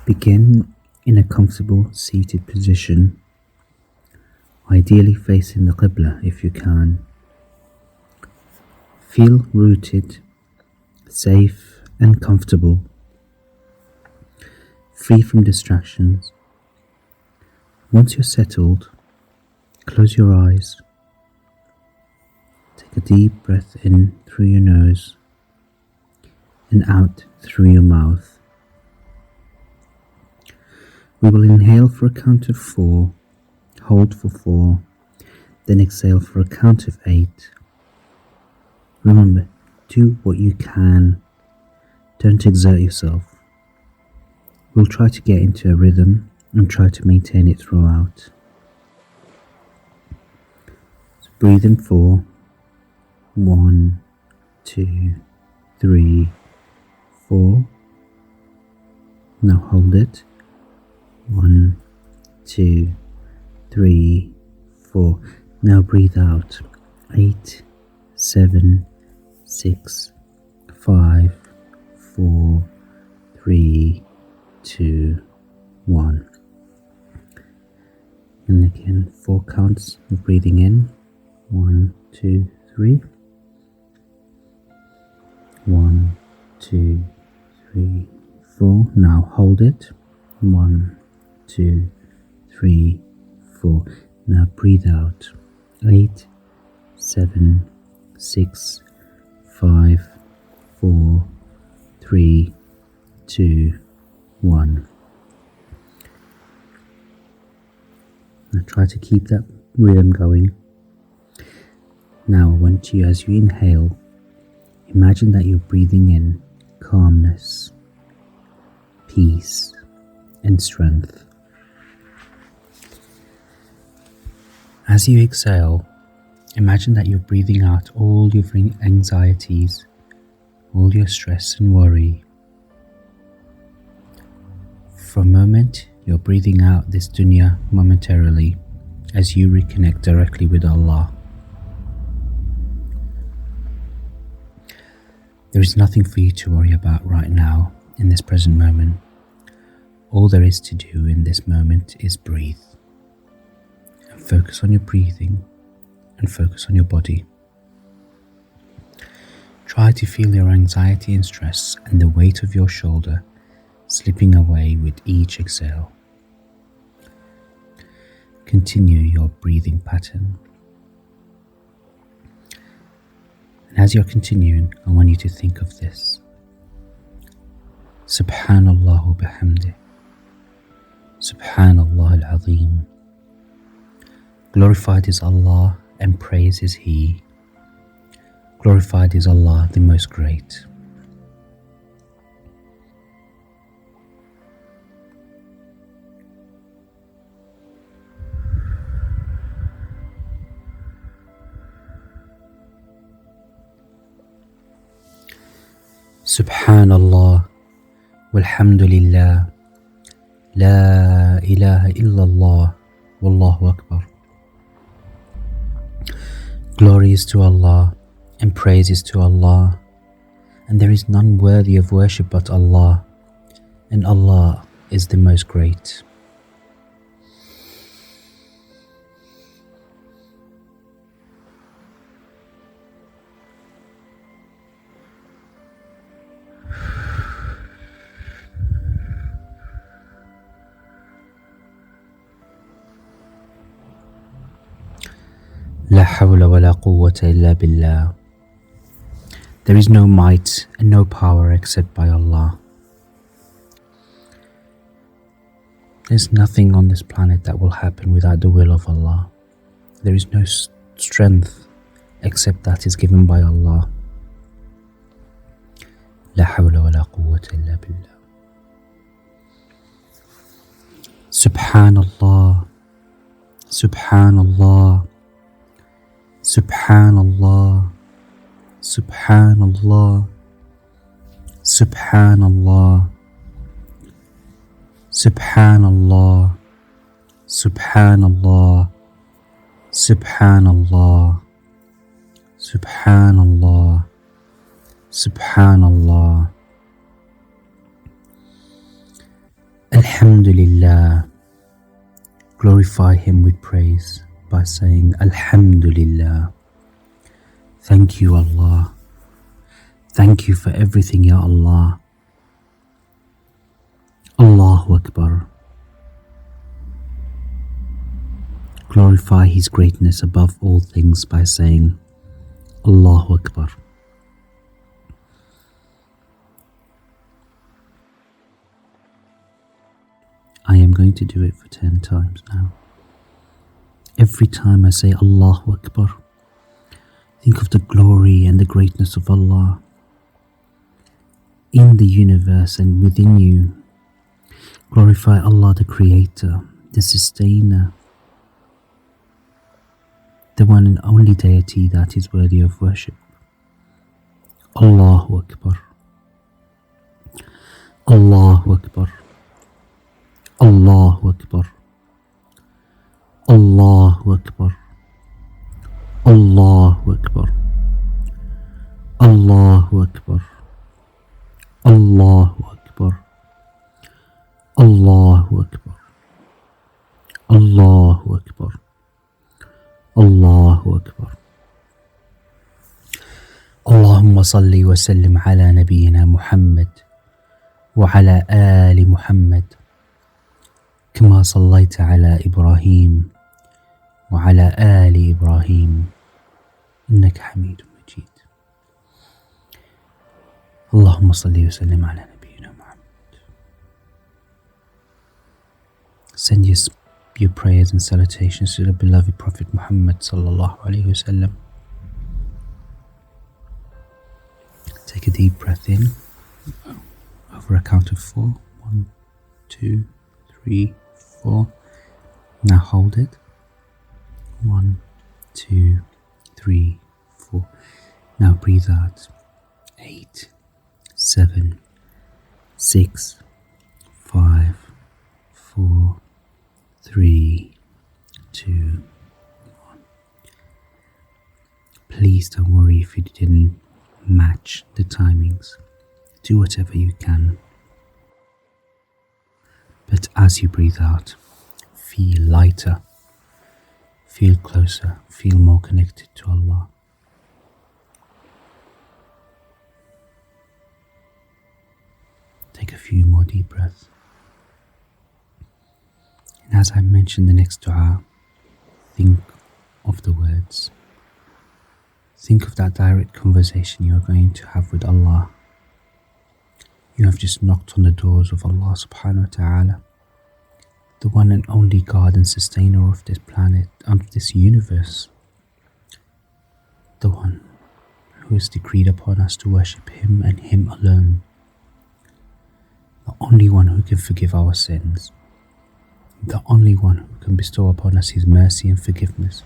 Begin in a comfortable seated position, ideally facing the Qibla if you can. Feel rooted, safe and comfortable, free from distractions. Once you're settled, close your eyes. Take a deep breath in through your nose and out through your mouth. We will inhale for a count of 4, hold for 4, then exhale for a count of 8. Remember, do what you can. Don't exert yourself. We'll try to get into a rhythm and try to maintain it throughout. So breathe in 4. 1, 2, 3, 4. Now hold it. 1, 2, 3, 4. Now breathe out. 8, 7, 6, 5, 4, 3, 2, 1. And again, 4 counts of breathing in. 1, 2, 3. 1, 2, 3, 4. Now hold it. 1, 2, 3, 4. Now breathe out. 8, 7, 6, 5, 4, 3, 2, 1. Now try to keep that rhythm going. Now I want you, as you inhale, imagine that you're breathing in calmness, peace, and strength. As you exhale, imagine that you're breathing out all your anxieties, all your stress and worry. For a moment, you're breathing out this dunya momentarily as you reconnect directly with Allah. There is nothing for you to worry about right now in this present moment. All there is to do in this moment is breathe. And focus on your breathing and focus on your body. Try to feel your anxiety and stress and the weight of your shoulder slipping away with each exhale. Continue your breathing pattern. And as you're continuing, I want you to think of this. Subhanallah bihamdih. Subhanallah al-Azim. Glorified is Allah and praised is He. Glorified is Allah the Most Great. Subhanallah walhamdulillah la ilaha illallah wallahu akbar. Glory is to Allah and praise is to Allah, and there is none worthy of worship but Allah, and Allah is the Most Great. La hawla wa la quwwata illa billah. There is no might and no power except by Allah. There's nothing on this planet that will happen without the will of Allah. There is no strength except that is given by Allah. La hawla wa la quwwata illa billah. Subhanallah. Subhanallah. Subhanallah, Subhanallah, Subhanallah, Subhanallah, Subhanallah, Subhanallah, Subhanallah, Subhanallah. Alhamdulillah. Glorify Him with praise by saying Alhamdulillah. Thank you, Allah. Thank you for everything, Ya Allah. Allahu Akbar. Glorify His greatness above all things by saying Allahu Akbar. I am going to do it for 10 times now. Every time I say Allahu Akbar, think of the glory and the greatness of Allah in the universe and within you. Glorify Allah, the Creator, the Sustainer, the one and only deity that is worthy of worship. Allahu Akbar. Allahu Akbar. Allahu Akbar. Allahu Akbar. Allahu Akbar. Allahu Akbar. Allahu Akbar. Allahu Akbar. Allahu Akbar. Allahu Akbar. Allahumma salli wa sallim ala nabiyyina Muhammad wa ala ali Muhammad كما صليت على إبراهيم وعلى آل إبراهيم إنك حميد مجيد. اللهم صل وسلم على نبينا محمد. Send your prayers and salutations to the beloved Prophet Muhammad sallallahu alaihi wasallam. Take a deep breath in over a count of 4. 1, 2, 3, 4. Now hold it. 1, 2, 3, 4. Now breathe out. 8, 7, 6, 5, 4, 3, 2, 1. Please don't worry if you didn't match the timings. Do whatever you can. But as you breathe out, feel lighter, feel closer, feel more connected to Allah. Take a few more deep breaths. And as I mention the next dua, think of the words. Think of that direct conversation you are going to have with Allah. You have just knocked on the doors of Allah subhanahu wa ta'ala, the one and only God and sustainer of this planet, of this universe, the one who has decreed upon us to worship Him and Him alone, the only one who can forgive our sins, the only one who can bestow upon us His mercy and forgiveness,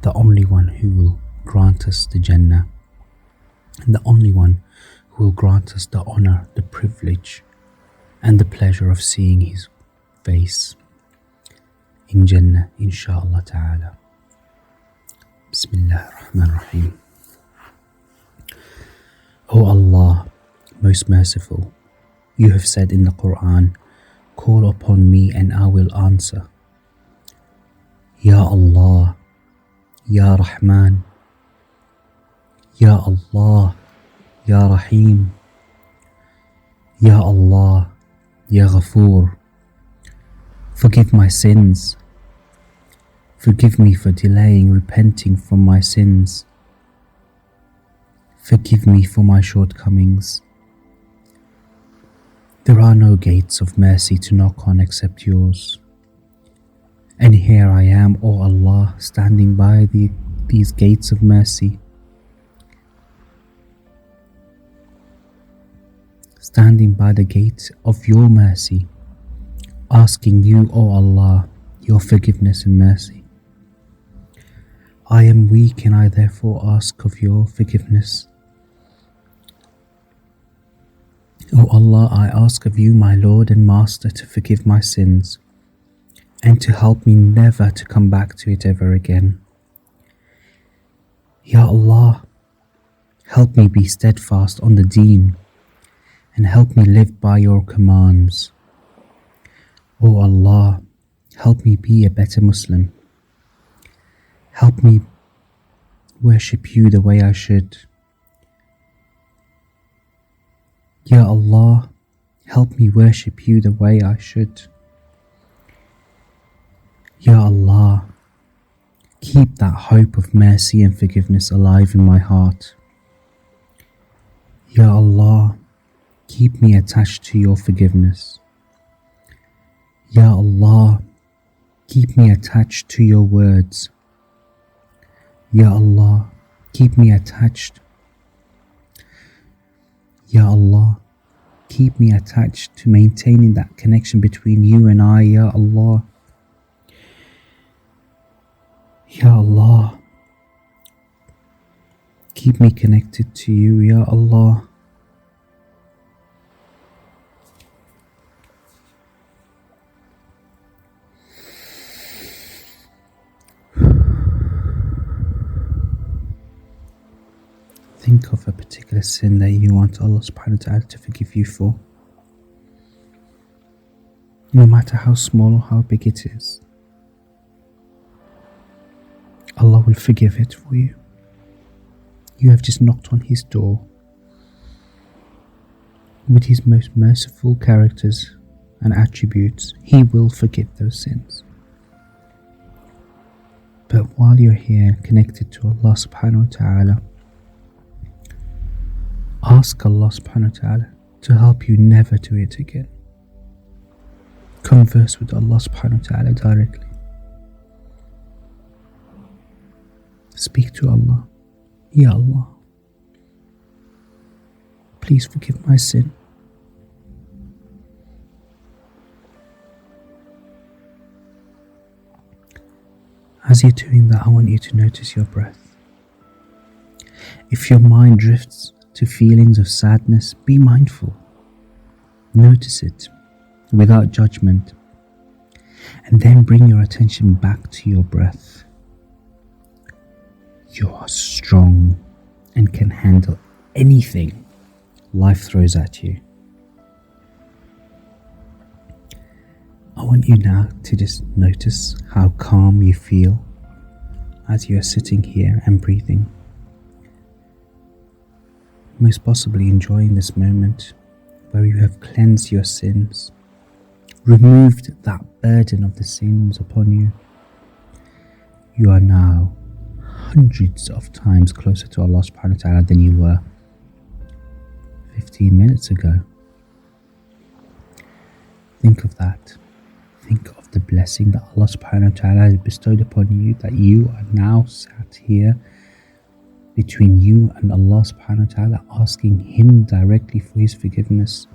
the only one who will grant us the Jannah, and the only one who will grant us the honor, the privilege, and the pleasure of seeing His face in Jannah, inshaAllah ta'ala. Bismillah ar-Rahman ar-Rahim. O Allah, most merciful, you have said in the Quran, call upon me and I will answer. Ya Allah, Ya Rahman, Ya Allah, Ya Rahim, Ya Allah, Ya Ghafoor. Forgive my sins. Forgive me for delaying repenting from my sins. Forgive me for my shortcomings. There are no gates of mercy to knock on except yours. And here I am, O Allah, standing by these gates of mercy. Standing by the gate of your mercy, asking you, O Allah, your forgiveness and mercy. I am weak and I therefore ask of your forgiveness. O Allah, I ask of you, my Lord and Master, to forgive my sins and to help me never to come back to it ever again. Ya Allah, help me be steadfast on the deen and help me live by your commands. Oh Allah, help me be a better Muslim. Help me worship you the way I should. Ya Allah, help me worship you the way I should. Ya Allah, keep that hope of mercy and forgiveness alive in my heart. Ya Allah, keep me attached to your forgiveness. Ya Allah, keep me attached to your words. Ya Allah, keep me attached. Ya Allah, keep me attached to maintaining that connection between you and I, Ya Allah. Ya Allah, keep me connected to you, Ya Allah. Think of a particular sin that you want Allah subhanahu wa ta'ala to forgive you for. No matter how small or how big it is, Allah will forgive it for you. You have just knocked on His door. With His most merciful characters and attributes, He will forgive those sins. But while you're here connected to Allah subhanahu wa ta'ala, ask Allah subhanahu wa ta'ala to help you never do it again. Converse with Allah subhanahu wa ta'ala directly. Speak to Allah. Ya Allah, please forgive my sin. As you're doing that, I want you to notice your breath. If your mind drifts to feelings of sadness, be mindful. Notice it without judgment, and then bring your attention back to your breath. You are strong and can handle anything life throws at you. I want you now to just notice how calm you feel as you are sitting here and breathing. Most possibly enjoying this moment where you have cleansed your sins, removed that burden of the sins upon you. You are now hundreds of times closer to Allah subhanahu wa ta'ala than you were 15 minutes ago. Think of that. Think of the blessing that Allah subhanahu wa ta'ala has bestowed upon you, that you are now sat here between you and Allah subhanahu wa ta'ala, asking Him directly for His forgiveness.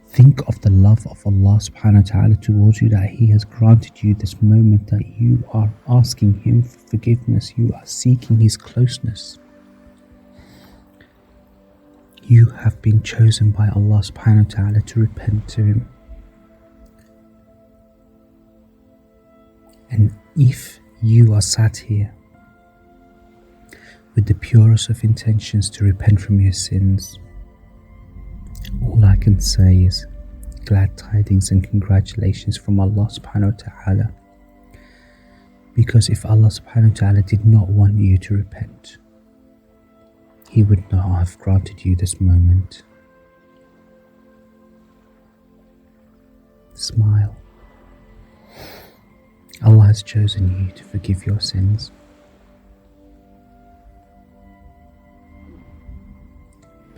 Think of the love of Allah subhanahu wa ta'ala towards you, that He has granted you this moment, that you are asking Him for forgiveness. You are seeking His closeness. You have been chosen by Allah subhanahu wa ta'ala to repent to Him. And if you are sat here with the purest of intentions to repent from your sins, all I can say is glad tidings and congratulations from Allah subhanahu wa ta'ala. Because if Allah subhanahu wa ta'ala did not want you to repent, He would not have granted you this moment. Smile. Allah has chosen you to forgive your sins.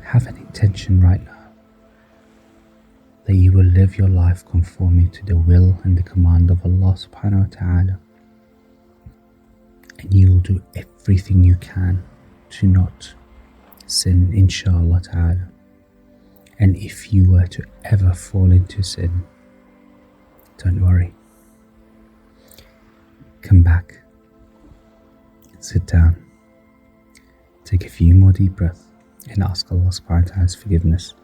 Have an intention right now that you will live your life conforming to the will and the command of Allah subhanahu wa ta'ala, and you will do everything you can to not sin, inshallah ta'ala. And if you were to ever fall into sin, don't worry. Come back, sit down, take a few more deep breaths, and ask Allah subhanahu wa ta'ala's forgiveness.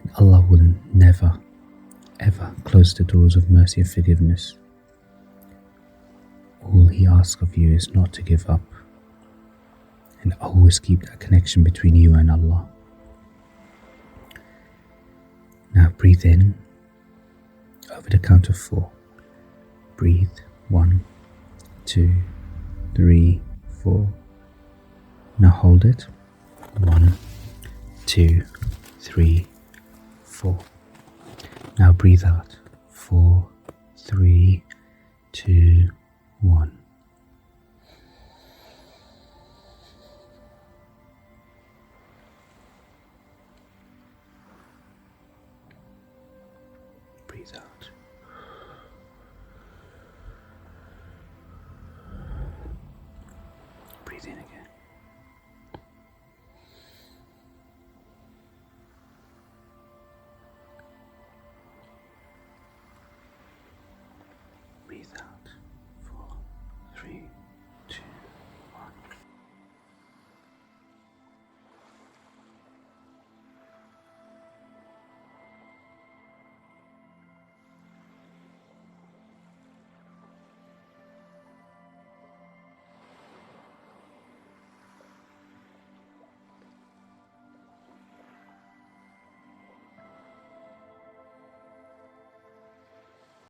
And Allah will never ever close the doors of mercy and forgiveness. All He asks of you is not to give up, and always keep that connection between you and Allah. Now breathe in Over the count of 4. Breathe. 1, 2, 3, 4. Now hold it. 1, 2, 3, 4. Now breathe out. 4, 3, 2, 1. Breathe out. Breathe in again.